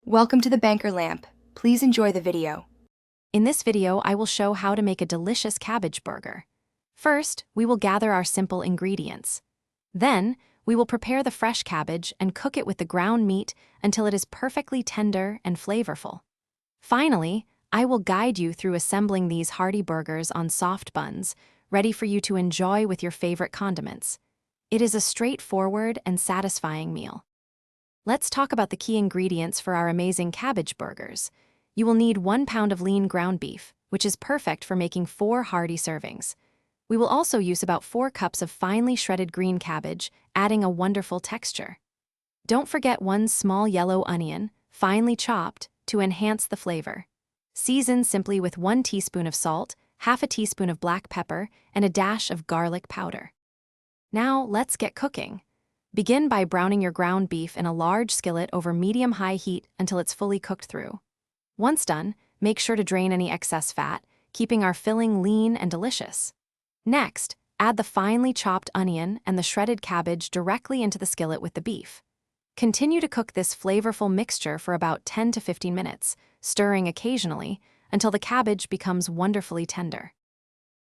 Welcome to the Banker Lamp. Please enjoy the video. In this video, I will show how to make a delicious cabbage burger. First, we will gather our simple ingredients. Then, we will prepare the fresh cabbage and cook it with the ground meat until it is perfectly tender and flavorful. Finally, I will guide you through assembling these hearty burgers on soft buns, ready for you to enjoy with your favorite condiments. It is a straightforward and satisfying meal. Let's talk about the key ingredients for our amazing cabbage burgers. You will need 1 pound of lean ground beef, which is perfect for making 4 hearty servings. We will also use about 4 cups of finely shredded green cabbage, adding a wonderful texture. Don't forget 1 small yellow onion, finely chopped, to enhance the flavor. Season simply with 1 teaspoon of salt, half a teaspoon of black pepper, and a dash of garlic powder. Now, let's get cooking. Begin by browning your ground beef in a large skillet over medium-high heat until it's fully cooked through. Once done, make sure to drain any excess fat, keeping our filling lean and delicious. Next, add the finely chopped onion and the shredded cabbage directly into the skillet with the beef. Continue to cook this flavorful mixture for about 10 to 15 minutes, stirring occasionally until the cabbage becomes wonderfully tender.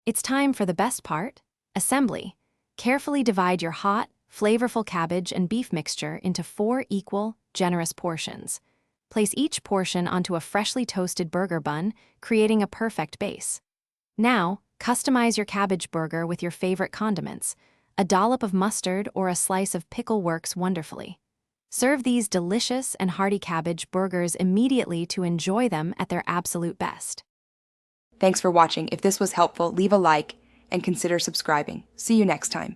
It's time for the best part, assembly. Carefully divide your hot, flavorful cabbage and beef mixture into 4 equal, generous portions. Place each portion onto a freshly toasted burger bun, creating a perfect base. Now, customize your cabbage burger with your favorite condiments. A dollop of mustard or a slice of pickle works wonderfully. Serve these delicious and hearty cabbage burgers immediately to enjoy them at their absolute best. Thanks for watching. If this was helpful, leave a like and consider subscribing. See you next time.